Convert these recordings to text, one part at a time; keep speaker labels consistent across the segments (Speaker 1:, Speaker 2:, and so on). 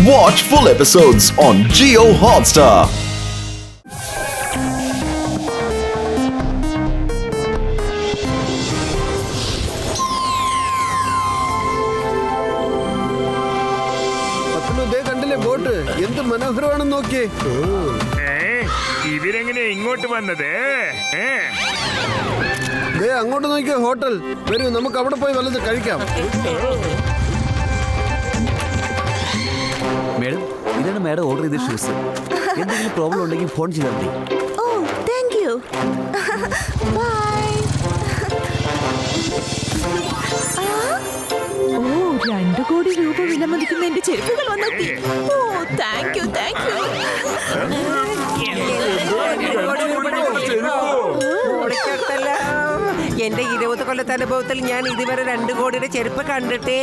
Speaker 1: Watch full episodes on Jio Hotstar.
Speaker 2: Boat എന്ത് മനോഹരമാണെന്ന് നോക്കിയേ.
Speaker 3: ഇവരെങ്ങനെ ഇങ്ങോട്ട് വന്നത്?
Speaker 2: അങ്ങോട്ട് നോക്കിയ ഹോട്ടൽ. വരൂ, നമുക്ക് അവിടെ പോയി വല്ലത് കഴിക്കാം.
Speaker 4: മേഡം, ഇതാണ് മേഡം ഓർഡർ ചെയ്ത ഷൂസ്. എന്തെങ്കിലും പ്രോബ്ലം ഉണ്ടെങ്കിൽ ഫോൺ ചെയ്താൽ മതി.
Speaker 5: ഓ, താങ്ക് യു. ബൈ. ഓ, 2 കോടി രൂപ വിലമതിക്കുന്ന എന്റെ ചെരുപ്പുകൾ വന്നെത്തി. ഓ, താങ്ക് യു, താങ്ക് യു.
Speaker 6: എന്റെ 20 കൊല്ലത്തെ അനുഭവത്തിൽ ഞാൻ ഇതുവരെ 2 കോടിയുടെ ചെരുപ്പ് കണ്ടിട്ടേ.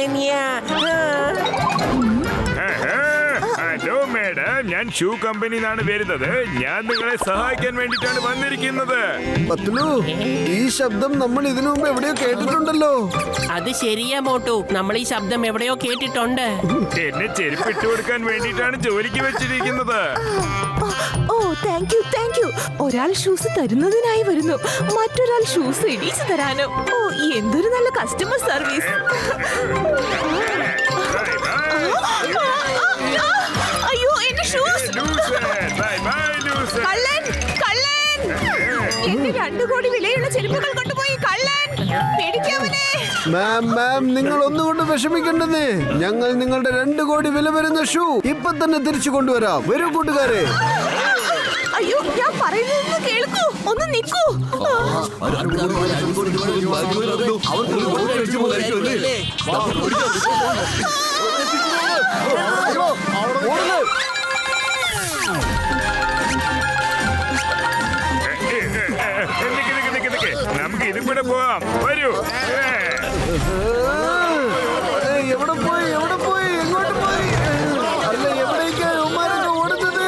Speaker 3: ഹലോ മേഡം, ഞാൻ ഷൂ കമ്പനിയിലാണ് വരുന്നത്. ഞാൻ നിങ്ങളെ സഹായിക്കാൻ വേണ്ടിട്ടാണ് വന്നിരിക്കുന്നത്.
Speaker 2: പത്ലു, ഈ ശബ്ദം നമ്മൾ ഇതിനു മുമ്പ് എവിടെയോ കേട്ടിട്ടുണ്ടല്ലോ.
Speaker 6: അത് ശരിയാ മോട്ടു, നമ്മൾ ഈ ശബ്ദം എവിടെയോ കേട്ടിട്ടുണ്ട്.
Speaker 3: എന്നെ ചെരുപ്പിട്ട് കൊടുക്കാൻ വേണ്ടിട്ടാണ് ജോലിക്ക് വെച്ചിരിക്കുന്നത്.
Speaker 5: ഓ, താങ്ക് യു, താങ്ക് യു. ഒരാൾ ഷൂസ് തരുന്നതിനായി വരുന്നു, മറ്റൊരാൾ ഷൂസ് ഇടിച്ചു തരാനോ. ഓ, എന്തൊരു നല്ല കസ്റ്റമർ സർവീസ്. അയ്യോ, എന്റെ ഷൂസ്. കള്ളൻ, കള്ളൻ. എന്റെ 2 കോടി വിലയുള്ള ചെരുപ്പുകൾ കൊണ്ടുപോയി കള്ളൻ. പിടിക്കാവനെ.
Speaker 2: മാം, നിങ്ങൾ ഒന്നുകൊണ്ട് വിഷമിക്കണ്ടെന്നേ. ഞങ്ങൾ നിങ്ങളുടെ 2 കോടി വില വരുന്ന ഷൂ ഇപ്പൊ തന്നെ തിരിച്ചു കൊണ്ടുവരാം. വരൂ കൂട്ടുകാരെ.
Speaker 5: അയ്യോ, ഞാൻ പറയുന്നത് കേൾക്കൂ, ഒന്ന് നിൽക്കൂ.
Speaker 3: നമുക്ക് ഇതും കൂടെ പോവാം. വരൂ.
Speaker 2: എവിടെ പോയി, എങ്ങോട്ട് പോയി? അല്ല, എവിടേക്കാ ഉമ്മാരൊക്കെ ഓടുന്നത്?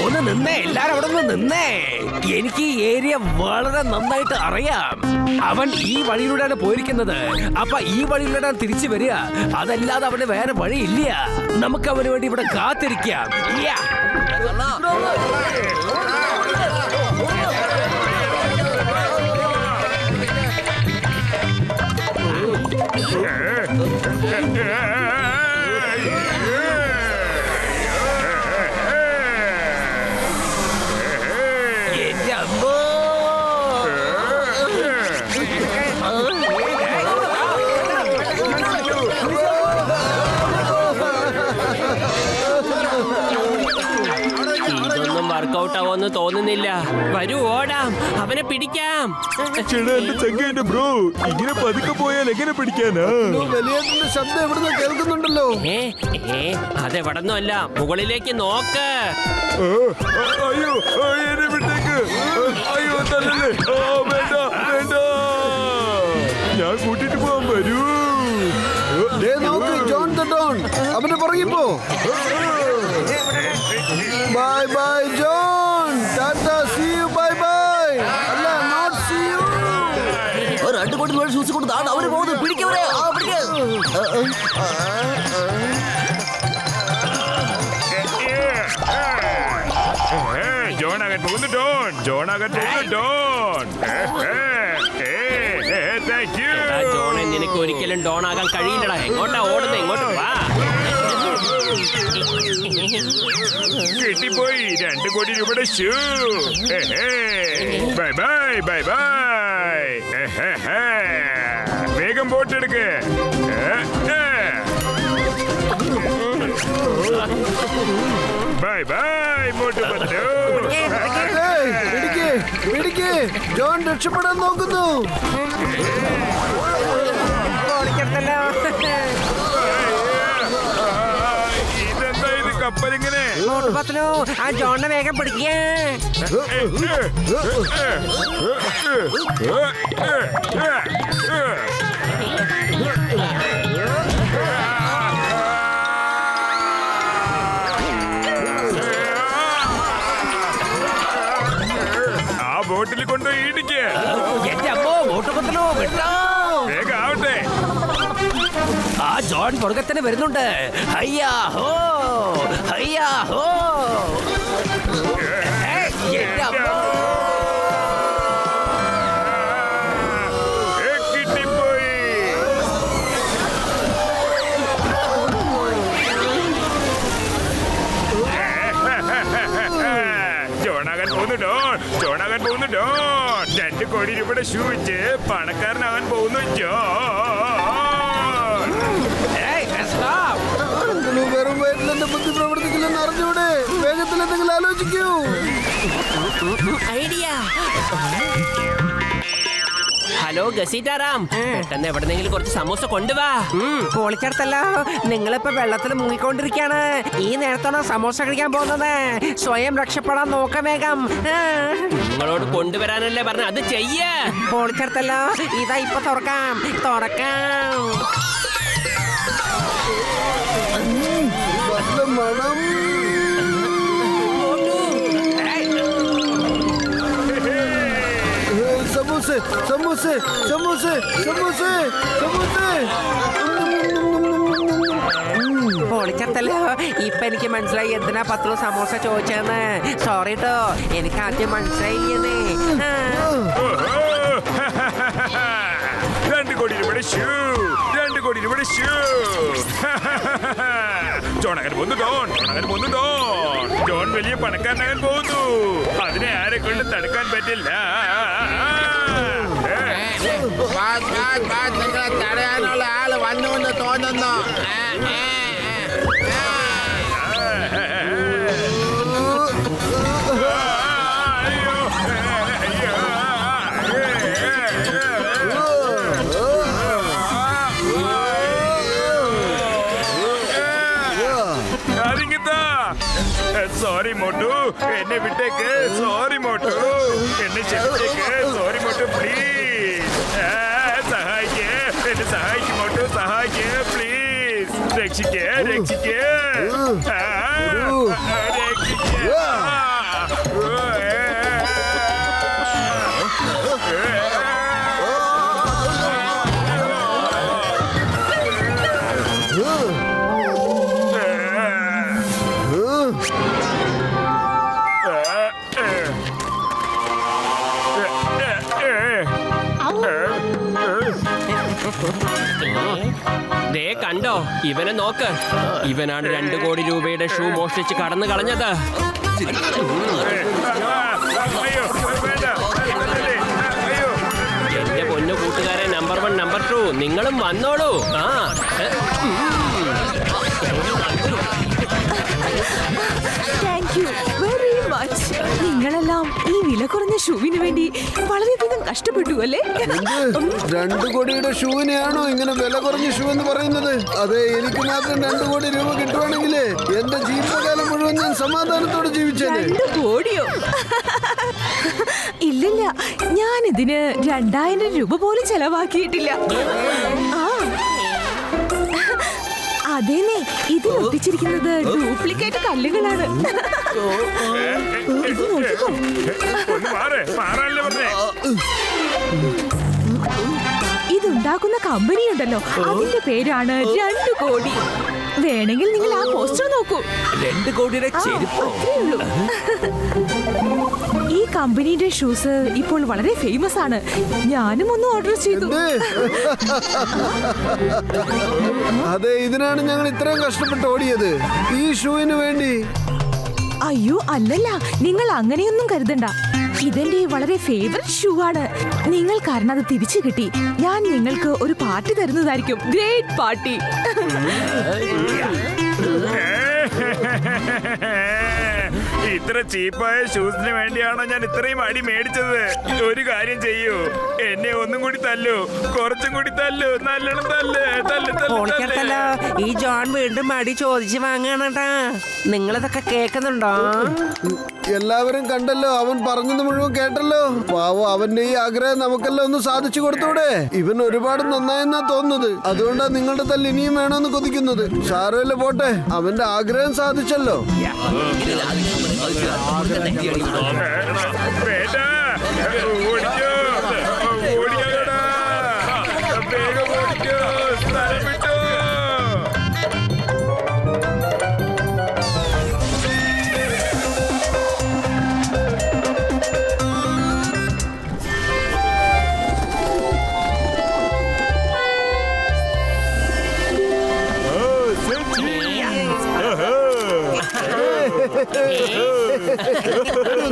Speaker 7: ഒന്ന് നിന്നേ, എല്ലാരും അവിടെ നിന്ന് നിന്നേ. എനിക്ക് ഈ ഏരിയ വളരെ നന്നായിട്ട് അറിയാം. അവൻ ഈ വഴിയിലൂടെയാണ് പോയിരിക്കുന്നത്. അപ്പൊ ഈ വഴിയിലൂടെ തിരിച്ചു വരിക. അതല്ലാതെ അവന് വേറെ വഴിയില്ല. നമുക്ക് അവന് വേണ്ടി ഇവിടെ കാത്തിരിക്കാം. വർക്കൗട്ട് ആവോന്ന് തോന്നുന്നില്ല. വരൂ, ഓടാം, അവനെ പിടിക്കാം.
Speaker 3: ബ്രോ, ഇങ്ങനെ പതുക്കെ പോയാൽ എങ്ങനെ പിടിക്കാനാ?
Speaker 2: വലിയ ശബ്ദം എവിടുന്ന് കേൾക്കുന്നുണ്ടല്ലോ.
Speaker 6: അതെവിടന്നും അല്ല, മുകളിലേക്ക് നോക്ക്.
Speaker 3: അയ്യോ, എന്നെ വിട്ടേക്ക്. അയ്യോ, തല്ലല്ലേ. വേണ്ട, വേണ്ട. ഞാൻ കൂട്ടിട്ട് പോവാൻ വരൂ.
Speaker 2: നോക്ക്, ജോൺ ദ ഡോൺ അവന്റെ പുറകെ പോ. Bye bye John, tata, see you, bye bye. അല്ല, നോട്ട് സീ യു.
Speaker 4: 2 കോടി രൂപ ഷൂസ് കൊണ്ട് അവര് പോകുന്നത്. പിടിക്കവരെ.
Speaker 3: ജോണാകാൻ പോകുന്നു ഡോൺ. ജോണാകാൻ പോകുന്നു ഡോൺ. Thank you.
Speaker 6: ജോണെ, നിനക്ക് ഒരിക്കലും ഡോൺ ആകാൻ കഴിയില്ലടാ. എങ്ങോട്ടാ ഓടുന്നത്? ഇങ്ങോട്ട് വാ.
Speaker 3: കിട്ടിപ്പോയി 2 കോടി രൂപയുടെ shoe. Bye bye, bye bye. വേഗം ബോട്ട് എടുക്ക്. ബൈ ബൈ മോട്ടു പത്തു.
Speaker 2: പിടിക്ക്, ജോൺ രക്ഷപ്പെടാൻ നോക്കുന്നു.
Speaker 3: ഇതെന്താ ഇത് കപ്പലിങ്ങനെ?
Speaker 6: ആ ജോണിനെ വേഗം പിടിക്കേ.
Speaker 3: ബോട്ടിൽ കൊണ്ടുപോയി ഇടിക്ക്.
Speaker 7: എന്റെ അമ്മോ, ബോട്ട് പത്തലോ, വിട്ടോ.
Speaker 3: വേഗം ആവട്ടെ.
Speaker 7: ആ ജോൺ പുറകെ തന്നെ വരുന്നുണ്ട്. ഹയ്യാ ഹോ, ഹയ്യാ ഹോ. എന്റെ അമ്മോ.
Speaker 3: കിട്ടിപ്പോയി. ജോണാകാൻ പോകുന്നു ഡോൺ, ജോണാകാൻ പോകുന്നു ഡോൺ. 2 കോടി രൂപയുടെ ഷൂ വെച്ച് പണക്കാരനാകാൻ പോകുന്നു ജോൺ.
Speaker 7: Stop.
Speaker 2: വെറും വയറ്റിൽ എന്റെ ബുദ്ധി പ്രവർത്തിക്കില്ലെന്ന് അറിഞ്ഞൂടെ? വേഗത്തിൽ എന്തെങ്കിലും ആലോചിക്കൂ.
Speaker 6: ഐഡിയ.
Speaker 8: ഹലോ ഗസീറ്റാറാം, പെട്ടെന്ന് എവിടെന്നെങ്കിലും കുറച്ച് സമോസ കൊണ്ടുവാ.
Speaker 6: പൊളിച്ചെടുത്തല്ലോ. നിങ്ങളിപ്പോ വെള്ളത്തിൽ മുങ്ങിക്കൊണ്ടിരിക്കാണ്. ഈ നേരത്താണ് സമോസ കഴിക്കാൻ പോകുന്നത്. സ്വയം രക്ഷപ്പെടാൻ നോക്ക വേഗം.
Speaker 8: നിങ്ങളോട് കൊണ്ടുവരാനല്ലേ പറഞ്ഞ, അത് ചെയ്യ.
Speaker 6: പൊളിച്ചെടുത്തല്ലോ. ഇതാ ഇപ്പൊ തുറക്കാം.
Speaker 2: നല്ല മണം. സമൂസ സമൂസ സമൂസ സമൂസ സമൂസ.
Speaker 6: പൊളിച്ചെടുത്തല്ലോ. ഇപ്പൊ എനിക്ക് മനസ്സിലായി എന്തിനാ 10 സമോസ ചോദിച്ചതെന്ന്. സോറി ട്ടോ, എനിക്ക് ആദ്യം മനസ്സിലായില്ലേ.
Speaker 3: 2 കോടി രൂപയുടെ ഷൂ, 2 കോടി രൂപയുടെ ഷൂ. ജോണാകാൻ പോകുന്നു ഡോൺ, ജോണാകാൻ പോകുന്നു ഡോൺ. ജോൺ വലിയ പണക്കാരനാകാൻ പോകുന്നു. അതിനെ ആരെ കൊണ്ട് തടുക്കാൻ പറ്റില്ല.
Speaker 9: നിങ്ങളെ തടയാനുള്ള ആള് വന്നു എന്ന് തോന്നുന്നു.
Speaker 3: സോറി മോട്ടു, എന്നെ വിട്ടേക്ക്. സോറി മോട്ടു, എന്നെ ക്ഷമിച്ചേക്ക്. Sorry Motu, please. സഹായിക്കേ, എന്നെ സഹായിക്കും മോട്ടു, സഹായിക്കേ പ്ലീസ്. രക്ഷിക്കേ, രക്ഷിക്കേ, രക്ഷിക്കേ.
Speaker 8: ദേ കണ്ടോ, ഇവനെ നോക്ക്. ഇവനാണ് 2 കോടി രൂപയുടെ ഷൂ മോഷ്ടിച്ച് കടന്നു കളഞ്ഞത്. എന്റെ പൊന്നു കൂട്ടുകാരെ, നമ്പർ 1 നമ്പർ 2 നിങ്ങളും വന്നോളൂ.
Speaker 5: Thank you very much. നിങ്ങളെല്ലാം ഈ വില കുറഞ്ഞ ഷൂവിന് വേണ്ടി വളരെയധികം കഷ്ടപ്പെട്ടു അല്ലേ?
Speaker 2: 2 കോടിയുടെ ഷൂവിനെയാണോ ഇങ്ങനെ വില കുറഞ്ഞ ഷൂ എന്ന് പറയുന്നത്? അതെ, എനിക്ക് മാത്രം 2 കോടി രൂപ കിട്ടുവാണെങ്കിൽ എന്റെ ജീവിതകാലം മുഴുവൻ ഞാൻ സമാധാനത്തോടെ ജീവിച്ചേനെ.
Speaker 5: 2 കോടിയോ? ഇല്ലില്ല, ഞാൻ ഇതിന് 2000 രൂപ പോലും ചെലവാക്കിയിട്ടില്ല. അതേനെ, ഇതിൽ ഒട്ടിച്ചിരിക്കുന്നത് ഡ്യൂപ്ലിക്കേറ്റ് കല്ലുകളാണ്. ഇത് നോക്കിക്കോ. ഇതുണ്ടാക്കുന്ന കമ്പനി ഉണ്ടല്ലോ, അതിന്റെ പേരാണ് 2 കോടി. വേണമെങ്കിൽ നിങ്ങൾ ആ പോസ്റ്റർ നോക്കൂ.
Speaker 7: 2 കോടിയുടെ ചെരുപ്പ്.
Speaker 5: അത്രേ ഉള്ളൂ. ഈ കമ്പനിയുടെ ഷൂസ് ഇപ്പോൾ വളരെ ഫേമസ് ആണ്. ഞാനും ഒന്ന് ഓർഡർ ചെയ്തു.
Speaker 2: അതെ, ഇതിനാണ് ഞങ്ങൾ ഇത്രയും കഷ്ടപ്പെട്ട് ഓടിയത്, ഈ ഷൂവിന് വേണ്ടി.
Speaker 5: അയ്യോ അല്ലല്ല, നിങ്ങൾ അങ്ങനെയൊന്നും കരുതണ്ട. ഇതെന്റെ വളരെ ഫേവറേറ്റ് ഷൂ ആണ്. നിങ്ങൾ കാരണം അത് തിരിച്ചു കിട്ടി. ഞാൻ നിങ്ങൾക്ക് ഒരു പാർട്ടി തരുന്നതായിരിക്കും. Great party.
Speaker 3: ഇത്ര ചീപ്പായ ഷൂസിന് വേണ്ടിയാണോ ഞാൻ ഇത്രയും അടി മേടിച്ചത്? ഒരു കാര്യം ചെയ്യൂ, എന്നെ ഒന്നും കൂടി തല്ലു, കുറച്ചും കൂടി തല്ലു, നല്ലോണം തല്ല്, തല്ല്,
Speaker 6: പൊളിച്ചെടുത്തല്ലോ. ഈ ജോൺ വീണ്ടും അടി ചോദിച്ച് വാങ്ങാണട്ടാ. നിങ്ങളിതൊക്കെ കേൾക്കുന്നുണ്ടോ?
Speaker 2: എല്ലാവരും കണ്ടല്ലോ, അവൻ പറഞ്ഞത് മുഴുവൻ കേട്ടല്ലോ. പാവം, അവന്റെ ഈ ആഗ്രഹം നമുക്കെല്ലാം ഒന്ന് സാധിച്ചു കൊടുത്തൂടെ? ഇവൻ ഒരുപാട് നന്നായെന്നാ തോന്നുന്നത്. അതുകൊണ്ടാണ് നിങ്ങളുടെ തല്ല് ഇനിയും വേണമെന്ന് കൊതിക്കുന്നത്. സാരമില്ല, പോട്ടെ, അവന്റെ ആഗ്രഹം സാധിച്ചല്ലോ.
Speaker 3: വേണ്ട, ഓടിക്കോ, ഓടിക്കോടാ, വേഗം ഓടിക്കോ, സ്ഥലം വിട്ടോ.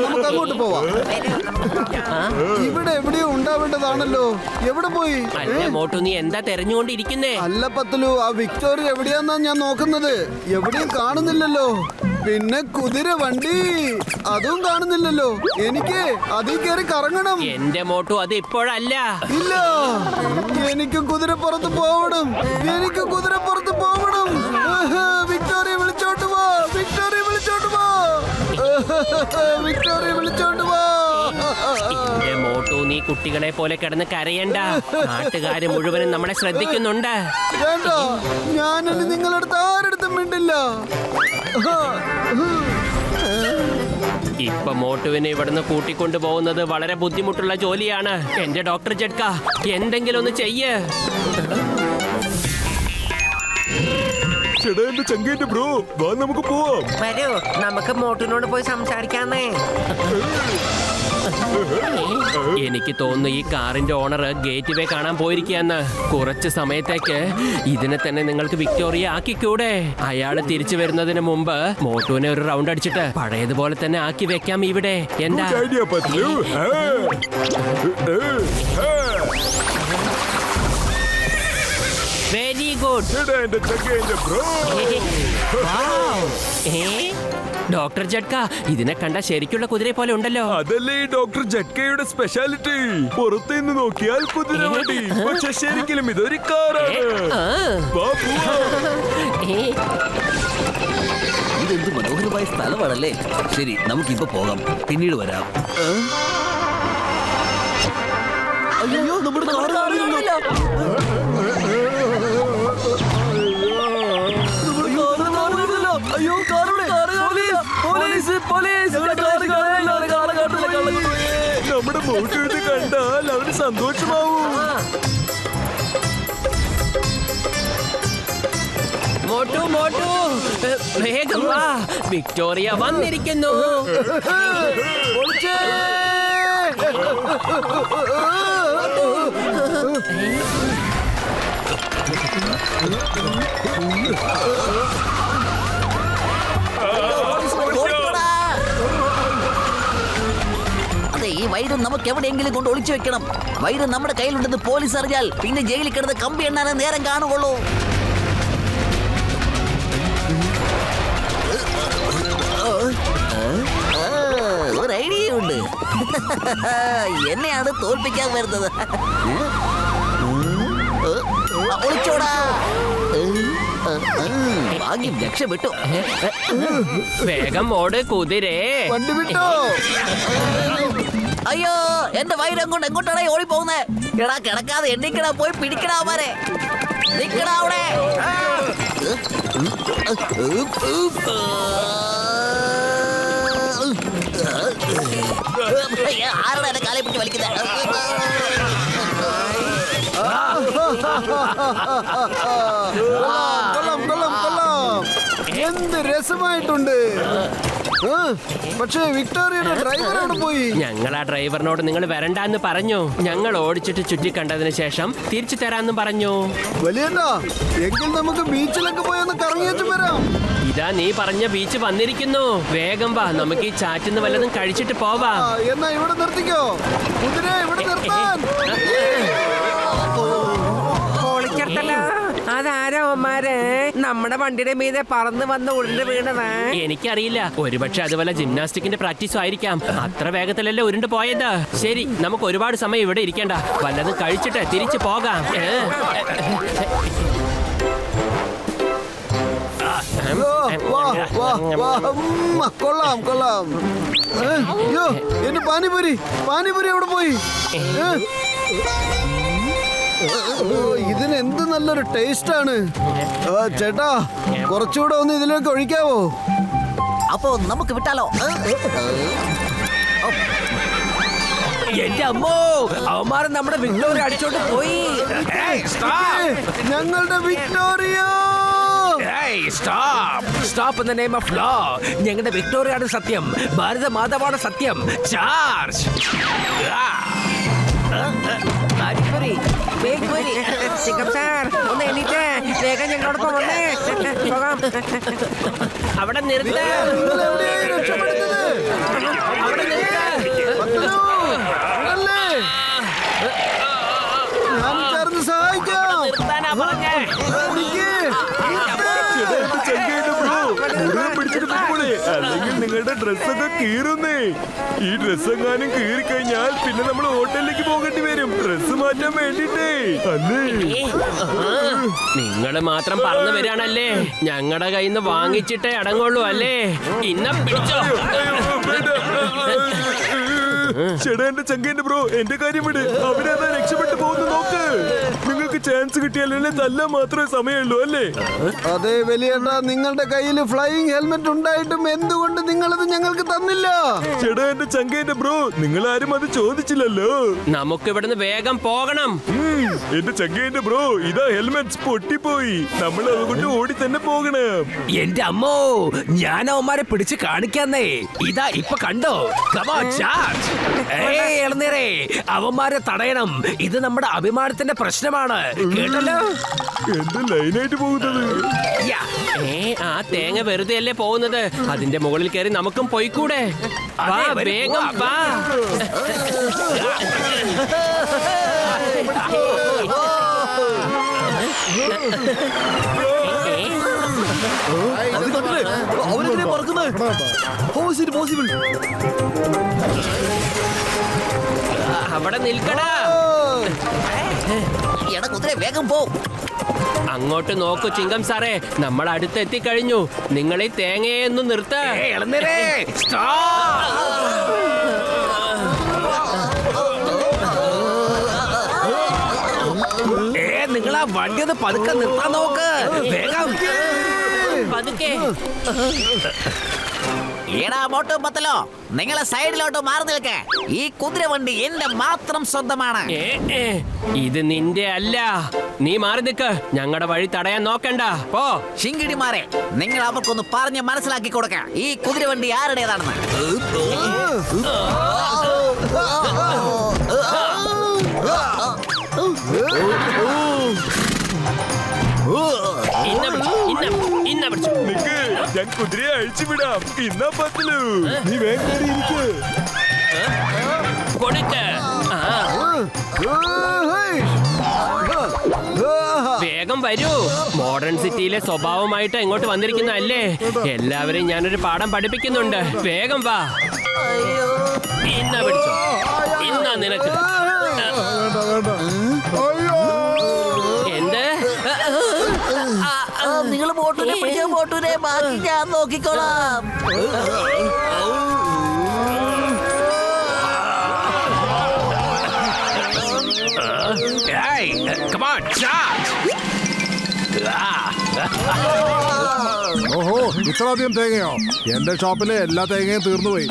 Speaker 2: നമുക്ക് അങ്ങോട്ട് പോവാം. ഇവിടെ എവിടെയോ ഉണ്ടാവേണ്ടതാണല്ലോ. എവിടെ പോയി?
Speaker 8: അല്ല മോട്ടു, നീ എന്താ തെരഞ്ഞുകൊണ്ടിരിക്കുന്നേ?
Speaker 2: അല്ല പത്തലു, ആ വിക്ടോറിയ എവിടെയാന്നാ ഞാൻ നോക്കുന്നത്. എവിടെയും കാണുന്നില്ലല്ലോ. പിന്നെ കുതിര വണ്ടി അതും കാണുന്നില്ലല്ലോ. എനിക്ക് അതിൽ കയറി കറങ്ങണം.
Speaker 8: എന്റെ മോട്ടു, അത് ഇപ്പോഴല്ല.
Speaker 2: ഇല്ല, എനിക്കും കുതിരപ്പുറത്ത് പോവണം. എനിക്ക് കുതിരപ്പുറത്ത് പോവണം. വിക്ടോറിയ വിളിച്ചോണ്ട് പോ, വിക്ടോറിയ വിളിച്ചോണ്ട് പോ, വിക്ടോറിയ വിളിച്ചോണ്ട് പോ.
Speaker 8: എന്റെ മോട്ടു, നീ കുട്ടികളെ പോലെ കിടന്ന് കരയണ്ട. നാട്ടുകാര് മുഴുവനും നമ്മളെ ശ്രദ്ധിക്കുന്നുണ്ട്.
Speaker 2: വേണ്ട, ഞാനല്ല നിങ്ങളടുത്ത് ആരെടുത്തും മിണ്ടില്ല.
Speaker 8: ഇപ്പൊ മോട്ടുവിനെ ഇവിടുന്ന് കൂട്ടിക്കൊണ്ടു പോകുന്നത് വളരെ ബുദ്ധിമുട്ടുള്ള ജോലിയാണ്. എന്റെ ഡോക്ടർ ജഡ്ക, എന്തെങ്കിലും ഒന്ന് ചെയ്യ്.
Speaker 3: ചേട്ടാ, എന്റെ ചങ്കേന്റെ ബ്രോ, വാ നമുക്ക് പോവാം.
Speaker 6: വരൂ, നമുക്ക് മോട്ടിനോട് പോയി സംസാരിക്കാന്നേ.
Speaker 8: എനിക്ക് തോന്നുന്നു ഈ കാറിന്റെ ഓണർ ഗേറ്റ് വേ കാണാൻ പോയിരിക്കുകയെന്ന്. കുറച്ച് സമയത്തേക്ക് ഇതിനെ തന്നെ നിങ്ങൾക്ക് വിക്ടോറിയ ആക്കിക്കൂടെ? അയാള് തിരിച്ചു വരുന്നതിന് മുമ്പ് മോട്ടുവിനെ ഒരു റൗണ്ട് അടിച്ചിട്ട് പഴയതുപോലെ തന്നെ ആക്കി വെക്കാം ഇവിടെ. എന്താ? Very good. ഡോക്ടർ ജഡ്ക, ഇതിനെ കണ്ട ശരിക്കുള്ള കുതിരയെ പോലെ ഉണ്ടല്ലോ.
Speaker 3: അതല്ലേ ഈ ഡോക്ടർ ജഡ്കയുടെ സ്പെഷ്യാലിറ്റി. പുറത്തു നിന്ന് നോക്കിയാൽ കുതിര വണ്ടി, പക്ഷെ ശരിക്കും ഇതൊരു കാറാണ്. വാ, പോവാം.
Speaker 4: ഇതെന്ത് മനോഹരമായ സ്ഥലമാണല്ലേ. ശരി, നമുക്കിപ്പോ പോകാം, പിന്നീട് വരാം. അയ്യോ, നമ്മുടെ കാറ് കാണുന്നില്ല. അയ്യോ,
Speaker 3: നമ്മുടെ മോട്ടു ഇത് കണ്ടാൽ അവന് സന്തോഷമാവും.
Speaker 8: മോട്ടു, മോട്ടു, വേഗം വാ, വിക്ടോറിയ വന്നിരിക്കുന്നു.
Speaker 4: അതെ, ഈ വൈരം നമുക്ക് എവിടെയെങ്കിലും കൊണ്ട് ഒളിച്ചു വെക്കണം. വൈരം നമ്മുടെ കയ്യിലുണ്ടെന്ന് പോലീസ് അറിഞ്ഞാൽ പിന്നെ ജയിലിൽ കിടന്ന് കമ്പി എണ്ണാനേ നേരം കാണുകയുള്ളൂ. ഒരു ഐഡിയ ഉണ്ട്. എന്നെയാണ് തോൽപ്പിക്കാൻ വരുന്നത്. ഒളിച്ചോടാ. ഭാഗ്യം, രക്ഷപ്പെട്ടു.
Speaker 8: വേഗം ഓട് കുതിരേ.
Speaker 2: വണ്ടി വിട്ടോ.
Speaker 4: അയ്യോ, എന്റെ വൈരം കൊണ്ട് എങ്ങോട്ടാണ് ഓടി പോകുന്നത്? എടാ, കിടക്കാതെ എണ്ണിക്കടാ, പോയി പിടിക്കടാ അവരെ. നിക്കടാ അവിടെ. ആരുടെ എന്നെ കാലെ പിടിച്ച് വലിക്കുന്നത്?
Speaker 2: കൊള്ളാം, കൊള്ളാം, കൊള്ളാം. എന്ത് രസമായിട്ടുണ്ട്. പക്ഷേ വിക്ടോറിയയുടെ ഡ്രൈവർ അവിടെ പോയി.
Speaker 8: ഞങ്ങൾ ആ ഡ്രൈവറിനോട് നിങ്ങൾ വരണ്ടെന്ന് പറഞ്ഞു. ഞങ്ങൾ ഓടിച്ചിട്ട് ചുറ്റി കണ്ടതിന് ശേഷം തിരിച്ചു തരാന്നും പറഞ്ഞു.
Speaker 2: വലിയണ്ട, എങ്കിൽ നമുക്ക് ബീച്ചിലൊക്കെ പോയി ഒന്ന് കറങ്ങിയേച്ചു വരാം.
Speaker 8: ഇതാ നീ പറഞ്ഞ ബീച്ച് വന്നിരിക്കുന്നു. വേഗം വാ, നമുക്ക് ഈ ചാറ്റിന്ന് വല്ലതും കഴിച്ചിട്ട് പോവാം.
Speaker 2: എന്നാ ഇവിടെ നിർത്തിക്കോ. കുതിര ഇവിടെ നിർത്താൻ.
Speaker 6: അതാരോ അമ്മാരെ നമ്മുടെ വണ്ടിയുടെ മീതെ പറന്ന് വന്ന് ഉരുണ്ട് വീണതാ.
Speaker 8: എനിക്കറിയില്ല, ഒരുപക്ഷെ അതുപോലെ ജിംനാസ്റ്റിക്കിന്റെ പ്രാക്ടീസും ആയിരിക്കാം. അത്ര വേഗത്തിലല്ലേ ഉരുണ്ട് പോയത്. ശരി, നമുക്ക് ഒരുപാട് സമയം ഇവിടെ ഇരിക്കണ്ട, വല്ലതും കഴിച്ചിട്ട് തിരിച്ചു പോകാം.
Speaker 2: കൊള്ളാം, കൊള്ളാം. അയ്യോ, എന്റെ പാനിപൂരി, പാനിപൂരി അവിടെ പോയി. ഇതിന് എന്ത് നല്ലൊരു ടേസ്റ്റ് ആണ്. ചേട്ടാ, കുറച്ചുകൂടെ ഒന്ന് ഇതിലേക്ക് ഒഴിക്കാവോ?
Speaker 4: അപ്പോ നമുക്ക് വിട്ടാലോ?
Speaker 7: എന്റെ അമ്മോ, അവന്മാരെ നമ്മുടെ വിക്ടോറിയ അടിച്ചോണ്ട് പോയി.
Speaker 2: ഞങ്ങളുടെ Victoria.
Speaker 7: Stop in the name of law. ഞങ്ങളുടെ വിക്ടോറിയാണ് സത്യം, ഭാരത മാതാവാണ് സത്യം. Charge.
Speaker 6: Bhelpuri bhelpuri. Chicken sir ഒന്ന് എണീറ്റേ, വേഗം ഞങ്ങളോടൊപ്പം വന്നേ. പോകാം.
Speaker 8: അവിടെ നിർത്ത.
Speaker 2: നിങ്ങൾ എവിടെയായി രക്ഷപ്പെടുന്നത്?
Speaker 8: അവിടെ നിർത്ത.
Speaker 2: പത്തലു, അല്ലേ? ഞാൻ ചേർന്ന് സഹായിക്കാം.
Speaker 8: നിർത്താനാ പറഞ്ഞേ.
Speaker 2: നിക്ക്.
Speaker 3: അല്ലെങ്കിൽ നിങ്ങളുടെ ഡ്രസ്സൊക്കെ കീറുന്നേ. ഈ ഡ്രസ് എങ്ങാനും കീറി കഴിഞ്ഞാൽ പിന്നെ നമ്മൾ ഹോട്ടലിലേക്ക് പോകേണ്ടി വരും ഡ്രസ് മാറ്റാൻ വേണ്ടിട്ടേ. അല്ലേ
Speaker 8: നിങ്ങള് മാത്രം പറഞ്ഞു വരാണല്ലേ, ഞങ്ങളുടെ കയ്യിൽ നിന്ന് വാങ്ങിച്ചിട്ടേ അടങ്ങുള്ളൂ അല്ലേ? ഇന്ന പിടിച്ചോ.
Speaker 3: ചേട്ടാ എന്റെ ചങ്കേന്റെ ബ്രോ, എന്റെ കാര്യം വിട്. അവരതാ രക്ഷപ്പെട്ടു പോകുന്നു നോക്ക്. നിങ്ങൾക്ക് ചാൻസ് കിട്ടിയാൽ എന്നെ തല്ലാൻ മാത്രമേ സമയമുള്ളൂ അല്ലേ?
Speaker 2: അതെ വലിയേട്ടാ, നിങ്ങളുടെ കയ്യിൽ ഫ്ലൈയിങ് ഹെൽമെറ്റ് ഉണ്ടായിട്ടും എന്തുകൊണ്ട് നിങ്ങളത് ഞങ്ങൾക്ക് തന്നില്ല?
Speaker 3: ചേട്ടാ എന്റെ ചങ്കേന്റെ ബ്രോ, നിങ്ങൾ ആരും അത് ചോദിച്ചില്ലല്ലോ.
Speaker 8: നമുക്ക് ഇവിടുന്ന് വേഗം പോകണം.
Speaker 3: എന്റെ ചങ്കേന്റെ ബ്രോ, ഇതാ ഹെൽമെറ്റ് പൊട്ടിപ്പോയി. നമ്മൾ അതുകൊണ്ട് ഓടി തന്നെ പോകണം.
Speaker 7: എന്റെ അമ്മോ, ഞാൻ അവന്മാരെ പിടിച്ച് കാണിക്കാന്നേ. ഇതാ ഇപ്പൊ കണ്ടോ? Come on, charge. ഏയ് ഇളനീരേ, അവന്മാരെ തടയണം. ഇത് നമ്മുടെ അഭിമാനത്തിന്റെ പ്രശ്നമാണ്, കേട്ടല്ലോ?
Speaker 3: എന്ത് ലൈനായിട്ട് പോകുന്നത്?
Speaker 7: യാ.
Speaker 8: ആ തേങ്ങ വെറുതെ അല്ലേ പോകുന്നത്? അതിന്റെ മുകളിൽ കയറി നമുക്കും പോയിക്കൂടെ? വാ,
Speaker 7: അതെ, വരൂ,
Speaker 8: വേഗം വാ.
Speaker 1: അവരെങ്ങനെ പറക്കുന്നത്? How is it possible?
Speaker 8: അവിടെ നിൽക്കടാ.
Speaker 4: എടാ കുതിരെ വേഗം പോ.
Speaker 8: അങ്ങോട്ട് നോക്കൂ ചിങ്കം സാറേ, നമ്മൾ അടുത്തെത്തിക്കഴിഞ്ഞു. നിങ്ങൾ ഈ തേങ്ങയെ ഒന്ന് നിർത്ത.
Speaker 7: ഏയ് ഇളനീരേ, നിങ്ങൾ ആ വണ്ടി ഒന്ന് പതുക്കെ നിർത്താൻ നോക്ക്. വേഗം.
Speaker 8: പതുക്കെ.
Speaker 4: എടാ മോട്ടോ പത്തലോ, നിങ്ങളെ സൈഡിലോട്ട് മാറി നിൽക്കേ. ഈ കുതിര വണ്ടി എന്റെ മാത്രം സ്വന്തമാണ്.
Speaker 8: ഇത് നിന്റെ അല്ല. നീ മാറി നിൽക്ക്. ഞങ്ങളുടെ വഴി തടയാൻ നോക്കണ്ട. പോ.
Speaker 4: ശിങ്കിടിമാരെ, നിങ്ങൾ അവർക്കൊന്ന് പറഞ്ഞ് മനസ്സിലാക്കി കൊടുക്ക ഈ കുതിര വണ്ടി ആരുടേതാണെന്ന്.
Speaker 8: ഇന്ന പിടിച്ചു.
Speaker 3: നിക്ക്, ഞാൻ കുതിരയെ അഴിച്ചു വിടാം. ഇന്നാ പറ്റില്ലു. നീ വേഗം കയറിയിരിക്ക്.
Speaker 8: കൊടുക്ക്. വേഗം വരൂ. മോഡേൺ സിറ്റിയിലെ സ്വഭാവമായിട്ട് ഇങ്ങോട്ട് വന്നിരിക്കുന്നതല്ലേ? എല്ലാവരെയും ഞാനൊരു പാഠം പഠിപ്പിക്കുന്നുണ്ട്. വേഗം വാ. ഇന്ന പിടിച്ചോ. ഇന്നാ നിനക്ക്. എന്ത്?
Speaker 4: നിങ്ങൾ മോട്ടൂരെ പിടിച്ച മോട്ടൂരെ, ബാക്കി ഞാൻ നോക്കിക്കോളാം.
Speaker 7: Hey, come on, charge.
Speaker 10: ഓഹോ, ഇത്രയധികം തേങ്ങയോ? എന്റെ ഷോപ്പിലെ എല്ലാ തേങ്ങയും തീർന്നുപോയി.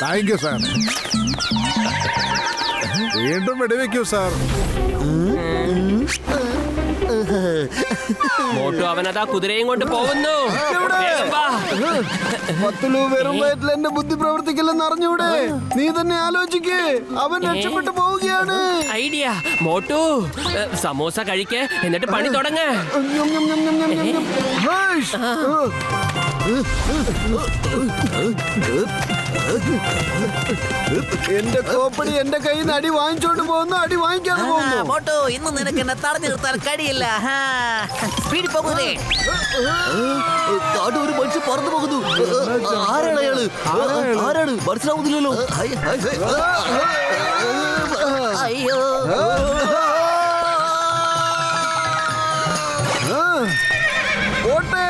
Speaker 10: Thank you sir. വീണ്ടും വെടിവെക്കൂ സാർ.
Speaker 8: മോട്ടു അവനതാ കുതിരയും കൊണ്ട് പോകുന്നു. വേഗം വാ.
Speaker 2: പത്തലു, വെറും വയറ്റിൽ എന്റെ ബുദ്ധി പ്രവർത്തിക്കില്ലെന്ന് അറിഞ്ഞൂടെ? നീ തന്നെ ആലോചിക്ക്. അവൻ രക്ഷപ്പെട്ടു പോവുകയാണ്.
Speaker 8: ഐഡിയ. മോട്ടു, സമോസ കഴിക്ക്, എന്നിട്ട് പണി തുടങ്ങ്.
Speaker 2: ഞം, ഞം, ഞം, ഞം, ഞം, ഞം, ഞം. ഹേയ്. എന്റെ കോപ്പടി എന്റെ കയ്യിൽ നിന്ന് അടി വാങ്ങിച്ചോണ്ട് പോകുന്നു, അടി വാങ്ങിക്കാതെ പോകുന്നു.
Speaker 4: മോട്ടോ, ഇന്ന് നിനക്ക് എന്നെ തടഞ്ഞു നിർത്താൻ കഴിയില്ല. സ്പീഡിൽ പോകുന്നേ.
Speaker 1: ഒരു മനുഷ്യൻ പറന്നു പോകുന്നു. ആരാണ് അയാള്? ആരാണ് മനസ്സിലാവുന്നില്ലല്ലോ.
Speaker 4: അയ്യോ.
Speaker 2: ഓട്ടേ.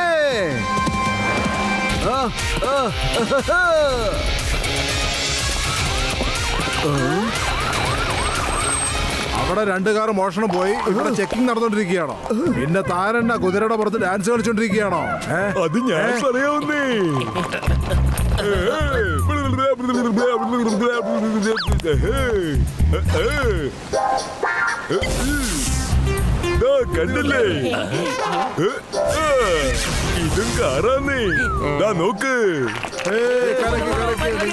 Speaker 10: അവിടെ 2 കാർ മോഷണം പോയി. ഇവിടെ ചെക്കിംഗ് നടന്നുകൊണ്ടിരിക്കുകയാണോ? പിന്നെ താരെന്നാ കുതിരയുടെ പുറത്ത് ഡാൻസ് കളിച്ചോണ്ടിരിക്കുകയാണോ?
Speaker 3: അത് ഞാൻ പറയാവുന്നേ. കണ്ടില്ലേ? ഇത് ഇതും കാറാന്നേ. ദാ നോക്ക്.
Speaker 10: ഏയ്, കലക്കി, കലക്കി.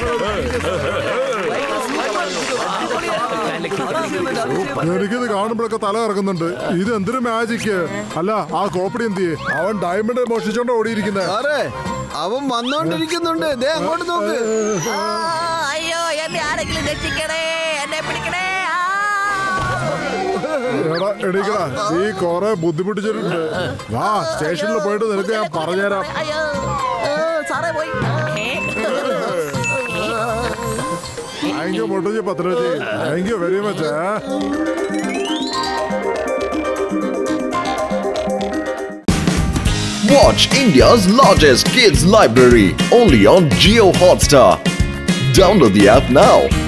Speaker 10: എനിക്കിത് കാണുമ്പോഴൊക്കെ തല ഇറങ്ങുന്നുണ്ട്. ഇത് എന്തൊരു മാജിക്ക്. അല്ല, ആ കോപ്പടി എന്ത് ചെയ്യേ? അവൻ ഡയമണ്ട് മോഷിച്ചോണ്ട് ഓടിയിരിക്കുന്നത്.
Speaker 2: സാറേ അവൻ വന്നോണ്ടിരിക്കുന്നുണ്ട്. ദേ അങ്ങോട്ട് നോക്ക്.
Speaker 4: ആ, അയ്യോ എന്നെ ആരെങ്കിലും രക്ഷിക്കണേ, എന്നെ പിടിക്കണേ. ആ.
Speaker 10: എടാ എണീക്കടാ, നീ കൊറേ ബുദ്ധിമുട്ടിച്ചിട്ടുണ്ട്. വാ, സ്റ്റേഷനിൽ പോയിട്ട് നിനക്ക് ഞാൻ പറഞ്ഞുതരാം.
Speaker 4: അയ്യോ സാറേ പോയി.
Speaker 10: താങ്ക് യു മുട്ടജി പത്രജി, thank you very much.
Speaker 1: Watch India's largest kids library only on Jio Hotstar. Download the app now.